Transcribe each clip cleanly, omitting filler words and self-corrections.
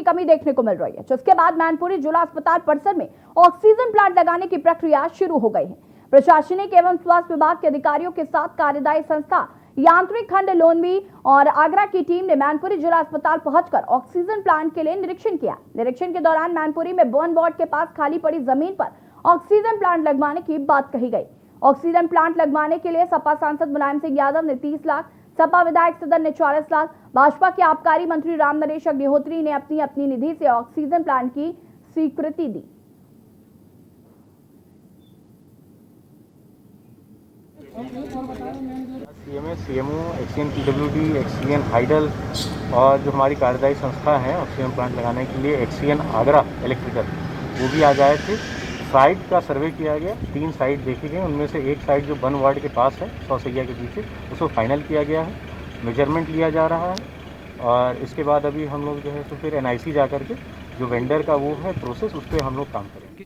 कमी देखने को मिल रही है, जिसके बाद मैनपुरी जिला अस्पताल परिसर में ऑक्सीजन प्लांट लगाने की प्रक्रिया शुरू हो गई है। प्रशासनिक एवं स्वास्थ्य विभाग के अधिकारियों के साथ कार्यदायी संस्था यांत्रिक खंड लोनवी और आगरा की टीम ने मैनपुरी जिला अस्पताल पहुंचकर ऑक्सीजन प्लांट के लिए निरीक्षण किया। निरीक्षण के दौरान मैनपुरी में बर्न वार्ड के पास खाली पड़ी जमीन पर ऑक्सीजन प्लांट लगवाने की बात कही गई। ऑक्सीजन प्लांट लगवाने के लिए सपा सांसद मुलायम सिंह यादव ने 30 लाख, सपा विधायक सदन ने 40 लाख, भाजपा के आबकारी मंत्री रामनरेश अग्निहोत्री ने अपनी अपनी निधि से ऑक्सीजन प्लांट की स्वीकृति दी। CMS, CMO, XEN PWD, XEN hydel और जो हमारी कार्यदायी संस्था है ऑक्सीजन प्लांट लगाने के लिए एक्सीएन आगरा इलेक्ट्रिकल, वो भी आ जाए थे। साइट का सर्वे किया गया, 3 साइट देखी गई, उनमें से एक साइट जो बर्न वार्ड के पास है 100 सैया के पीछे, उसको फाइनल किया गया है, मेजरमेंट लिया जा रहा है और इसके बाद अभी हम लोग जो है तो फिर एनआईसी जा करके जो वेंडर का वो है प्रोसेस, उस पर हम लोग काम करेंगे।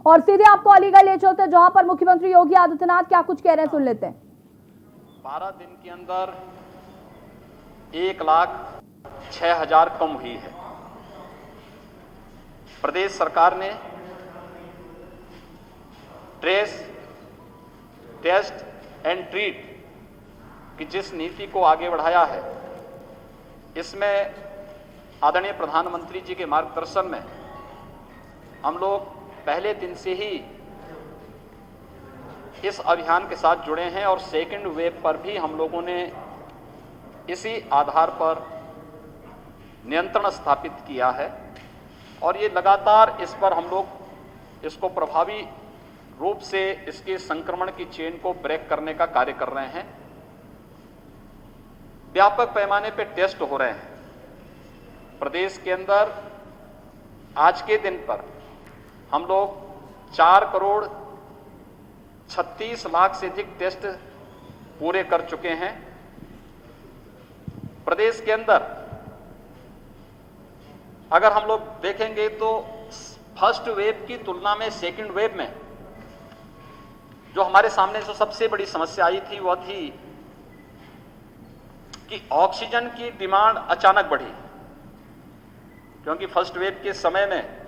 और सीधे आपको अलीगढ़ ले चलते हैं, जहां पर मुख्यमंत्री योगी आदित्यनाथ क्या कुछ कह रहे हैं, सुन लेते हैं। 12 दिन के अंदर 1,06,000 कम हुई है। प्रदेश सरकार ने ट्रेस, टेस्ट एंड ट्रीट की जिस नीति को आगे बढ़ाया है, इसमें आदरणीय प्रधानमंत्री जी के मार्गदर्शन में हम लोग पहले दिन से ही इस अभियान के साथ जुड़े हैं और सेकेंड वेव पर भी हम लोगों ने इसी आधार पर नियंत्रण स्थापित किया है और ये लगातार इस पर हम लोग इसको प्रभावी रूप से इसके संक्रमण की चेन को ब्रेक करने का कार्य कर रहे हैं। व्यापक पैमाने पर टेस्ट हो रहे हैं। प्रदेश के अंदर आज के दिन पर हम लोग 4 करोड़ 36 लाख से अधिक टेस्ट पूरे कर चुके हैं। प्रदेश के अंदर अगर हम लोग देखेंगे तो फर्स्ट वेव की तुलना में सेकंड वेव में जो हमारे सामने जो सबसे बड़ी समस्या आई थी वह थी कि ऑक्सीजन की डिमांड अचानक बढ़ी, क्योंकि फर्स्ट वेव के समय में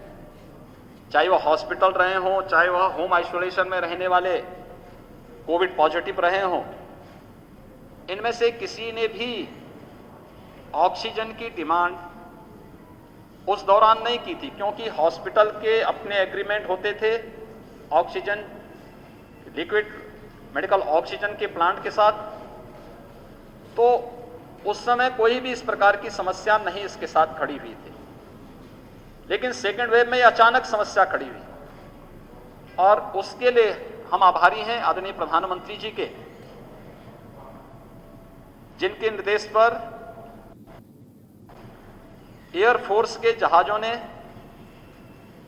चाहे वह हॉस्पिटल रहे हों, चाहे वह होम आइसोलेशन में रहने वाले कोविड पॉजिटिव रहे हों, इनमें से किसी ने भी ऑक्सीजन की डिमांड उस दौरान नहीं की थी, क्योंकि हॉस्पिटल के अपने एग्रीमेंट होते थे ऑक्सीजन, लिक्विड मेडिकल ऑक्सीजन के प्लांट के साथ। तो उस समय कोई भी इस प्रकार की समस्या नहीं इसके साथ खड़ी हुई थी। लेकिन सेकेंड वेव में अचानक समस्या खड़ी हुई और उसके लिए हम आभारी हैं आदरणीय प्रधानमंत्री जी के, जिनके निर्देश पर एयरफोर्स के जहाजों ने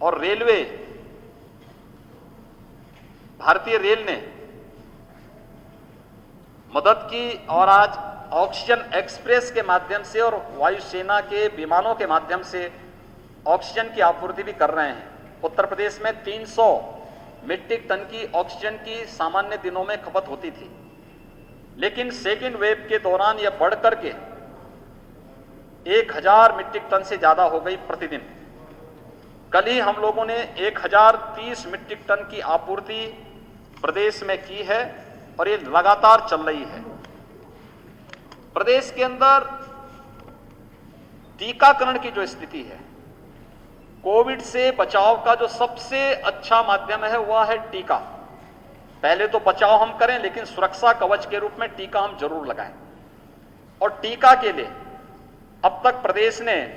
और रेलवे, भारतीय रेल ने मदद की और आज ऑक्सीजन एक्सप्रेस के माध्यम से और वायुसेना के विमानों के माध्यम से ऑक्सीजन की आपूर्ति भी कर रहे हैं। उत्तर प्रदेश में 300 मीट्रिक टन की ऑक्सीजन की सामान्य दिनों में खपत होती थी, लेकिन सेकेंड वेव के दौरान यह बढ़ करके 1000 मीट्रिक टन से ज्यादा हो गई प्रतिदिन। कल ही हम लोगों ने 1030 मीट्रिक टन की आपूर्ति प्रदेश में की है और ये लगातार चल रही है। प्रदेश के अंदर टीकाकरण की जो स्थिति है, कोविड से बचाव का जो सबसे अच्छा माध्यम है वह है टीका। पहले तो बचाव हम करें, लेकिन सुरक्षा कवच के रूप में टीका हम जरूर लगाएं। और टीका के लिए अब तक प्रदेश ने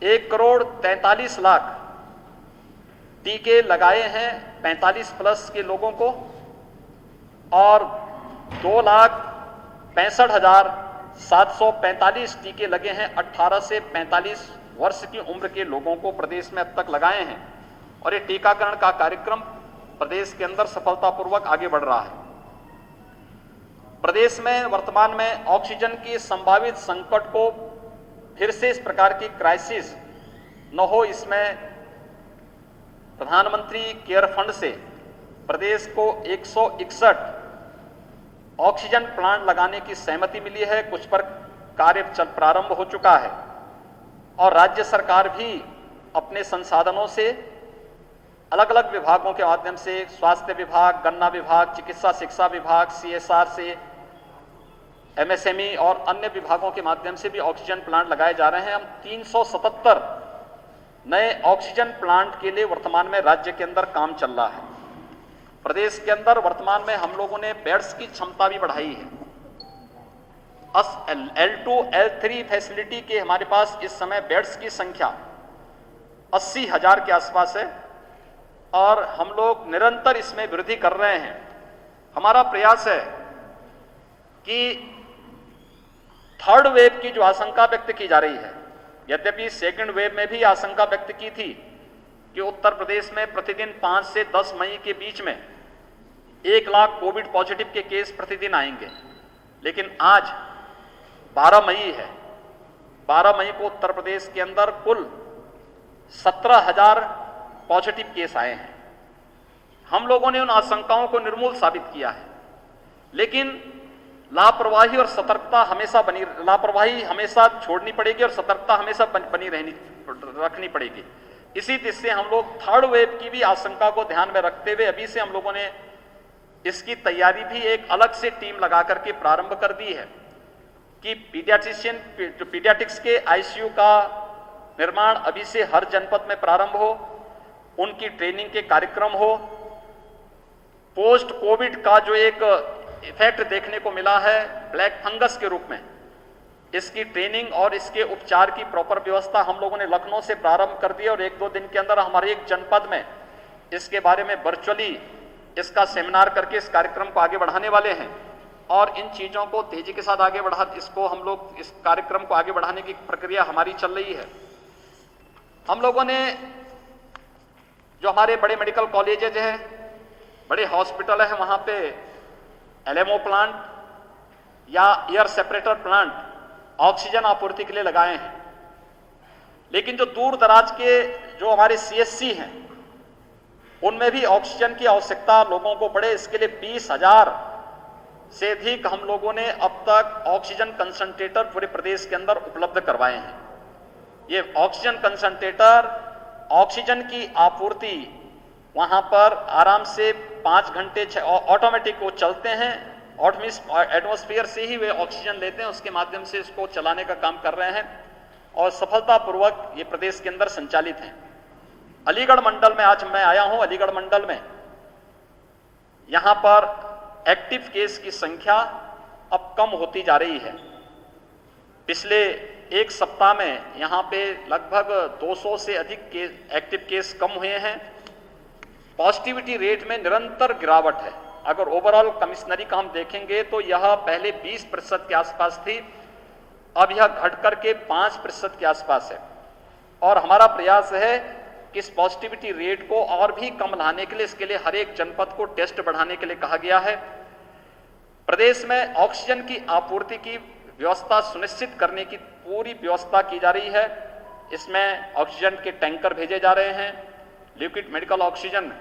1 करोड़ 43 लाख टीके लगाए हैं 45 प्लस के लोगों को और 2,65,745 टीके लगे हैं 18 से 45 वर्ष की उम्र के लोगों को प्रदेश में अब तक लगाए हैं। और ये टीकाकरण का कार्यक्रम प्रदेश के अंदर सफलतापूर्वक आगे बढ़ रहा है। प्रदेश में वर्तमान में ऑक्सीजन की संभावित संकट को फिर से इस प्रकार की क्राइसिस न हो, इसमें प्रधानमंत्री केयर फंड से प्रदेश को 161 ऑक्सीजन प्लांट लगाने की सहमति मिली है। कुछ पर कार्य प्रारंभ हो चुका है और राज्य सरकार भी अपने संसाधनों से अलग अलग विभागों के माध्यम से स्वास्थ्य विभाग, गन्ना विभाग, चिकित्सा शिक्षा विभाग, CSR से MSME और अन्य विभागों के माध्यम से भी ऑक्सीजन प्लांट लगाए जा रहे हैं। हम 377 नए ऑक्सीजन प्लांट के लिए वर्तमान में राज्य के अंदर काम चल रहा है। प्रदेश के अंदर वर्तमान में हम लोगों ने बेड्स की क्षमता भी बढ़ाई है। L2, L3 फैसिलिटी के हमारे पास इस समय बेड्स की संख्या 80,000 के आसपास है और हम लोग निरंतर इसमें वृद्धि कर रहे हैं। हमारा प्रयास है कि थर्ड वेव की जो आशंका व्यक्त की जा रही है, यद्यपि सेकंड वेव में भी आशंका व्यक्त की थी कि उत्तर प्रदेश में प्रतिदिन 5 से 10 मई के बीच में 1 लाख कोविड पॉजिटिव के केस प्रतिदिन आएंगे, लेकिन आज 12 मई है। 12 मई को उत्तर प्रदेश के अंदर कुल 17,000 पॉजिटिव केस आए हैं। हम लोगों ने उन आशंकाओं को निर्मूल साबित किया है, लेकिन लापरवाही और सतर्कता हमेशा लापरवाही हमेशा छोड़नी पड़ेगी और सतर्कता हमेशा बनी रखनी पड़ेगी। इसी तरह से हम लोग थर्ड वेव की भी आशंका को ध्यान में रखते हुए अभी से हम लोगों ने इसकी तैयारी भी एक अलग से टीम लगा करके प्रारंभ कर दी है कि पीडियाट्रिक्स के ICU का निर्माण अभी से हर जनपद में प्रारंभ हो, उनकी ट्रेनिंग के कार्यक्रम हो। पोस्ट कोविड का जो एक इफेक्ट देखने को मिला है ब्लैक फंगस के रूप में, इसकी ट्रेनिंग और इसके उपचार की प्रॉपर व्यवस्था हम लोगों ने लखनऊ से प्रारंभ कर दी और 1-2 दिन के अंदर हमारे एक जनपद में इसके बारे में वर्चुअली इसका सेमिनार करके इस कार्यक्रम को आगे बढ़ाने वाले हैं और इन चीजों को तेजी के साथ आगे हम लोग इस कार्यक्रम को आगे बढ़ाने की प्रक्रिया हमारी चल रही है। हम लोगों ने जो हमारे बड़े मेडिकल कॉलेजेज हैं, बड़े हॉस्पिटल हैं, वहां पे LMO प्लांट या एयर सेपरेटर प्लांट ऑक्सीजन आपूर्ति के लिए लगाए हैं, लेकिन जो दूर दराज के जो हमारे CSC हैं उनमें भी ऑक्सीजन की आवश्यकता लोगों को पड़े, इसके लिए 20,000 से अधिक हम लोगों ने अब तक ऑक्सीजन कंसंट्रेटर पूरे प्रदेश के अंदर उपलब्ध करवाए हैं। ये ऑक्सीजन कंसंट्रेटर ऑक्सीजन की आपूर्ति वहां पर आराम से 5 घंटे ऑटोमेटिक वो चलते हैं, एटमॉस्फेयर से ही वे ऑक्सीजन लेते हैं, उसके माध्यम से इसको चलाने का काम कर रहे हैं और सफलतापूर्वक ये प्रदेश के अंदर संचालित हैं। अलीगढ़ मंडल में आज मैं आया हूं। अलीगढ़ मंडल में यहां पर एक्टिव केस की संख्या अब कम होती जा रही है। पिछले 1 सप्ताह में यहां पे लगभग 200 से अधिक एक्टिव केस कम हुए हैं। पॉजिटिविटी रेट में निरंतर गिरावट है। अगर ओवरऑल कमिश्नरी का हम देखेंगे तो यह पहले 20% के आसपास थी, अब यह घटकर के 5% के आसपास है और हमारा प्रयास है कि इस पॉजिटिविटी रेट को और भी कम लाने के लिए इसके लिए हर एक जनपद को टेस्ट बढ़ाने के लिए कहा गया है। प्रदेश में ऑक्सीजन की आपूर्ति की व्यवस्था सुनिश्चित करने की पूरी व्यवस्था की जा रही है। इसमें ऑक्सीजन के टैंकर भेजे जा रहे हैं, लिक्विड मेडिकल ऑक्सीजन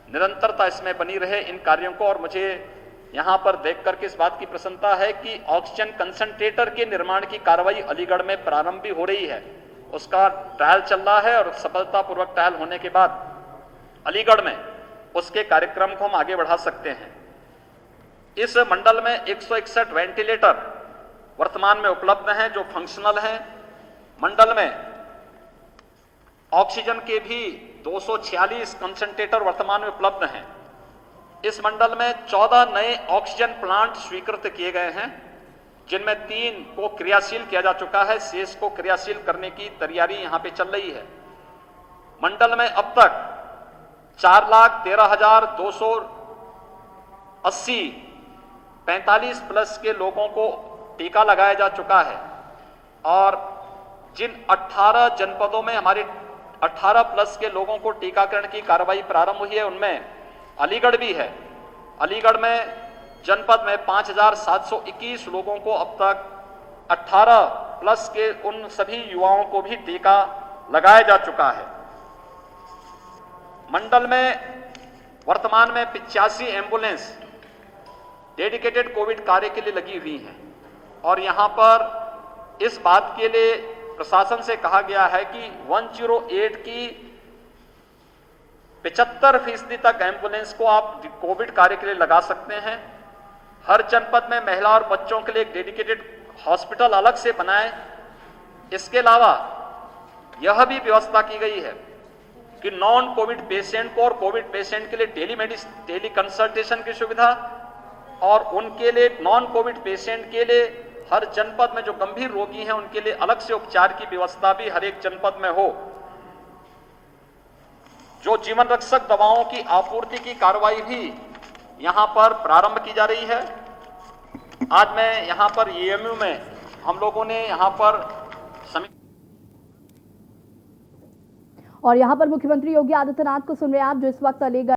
निरंतरता इसमें बनी रहे इन कार्यों को। और मुझे यहां पर देख करके इस बात की प्रसन्नता है कि ऑक्सीजन कंसंट्रेटर के निर्माण की कार्रवाई अलीगढ़ में प्रारंभ भी हो रही है, उसका ट्रायल चल रहा है और सफलतापूर्वक ट्रायल होने के बाद अलीगढ़ में उसके कार्यक्रम को हम आगे बढ़ा सकते हैं। इस मंडल में 161 वेंटिलेटर वर्तमान में उपलब्ध हैं जो फंक्शनल हैं। मंडल में ऑक्सीजन के भी 246 कंसंट्रेटर वर्तमान में उपलब्ध हैं। इस मंडल में 14 नए ऑक्सीजन प्लांट स्वीकृत किए गए हैं, जिनमें 3 को क्रियाशील किया जा चुका है, शेष को क्रियाशील करने की तैयारी यहां पे चल रही है। मंडल में अब तक 4,13,280 45 प्लस के लोगों को टीका लगाया जा चुका है और जिन 18 जनपदों में हमारे 18 प्लस के लोगों को टीकाकरण की कार्रवाई प्रारंभ हुई है, उनमें अलीगढ़ भी है। अलीगढ़ में जनपद में 5,721 लोगों को अब तक 18 प्लस के उन सभी युवाओं को भी टीका लगाया जा चुका है। मंडल में वर्तमान में 85 एम्बुलेंस डेडिकेटेड कोविड कार्य के लिए लगी हुई हैं और यहां पर इस बात के लिए प्रशासन से कहा गया है कि 108 की 75% तक एम्बुलेंस को आप कोविड कार्य के लिए लगा सकते हैं। हर जनपद में महिला और बच्चों के लिए एक डेडिकेटेड हॉस्पिटल अलग से बनाएं। इसके अलावा यह भी व्यवस्था की गई है कि नॉन कोविड पेशेंट को और कोविड पेशेंट के लिए टेली कंसल्टेशन की सुविधा, और उनके लिए नॉन कोविड पेशेंट के लिए हर जनपद में जो गंभीर रोगी हैं उनके लिए अलग से उपचार की व्यवस्था भी हर एक जनपद में हो। जो जीवन रक्षक दवाओं की आपूर्ति की कार्रवाई भी यहां पर प्रारंभ की जा रही है। आज मैं यहां पर एएमयू में हम लोगों ने यहां पर और यहां पर मुख्यमंत्री योगी आदित्यनाथ को सुन रहे हैं आप, जो इस वक्त अलीगढ़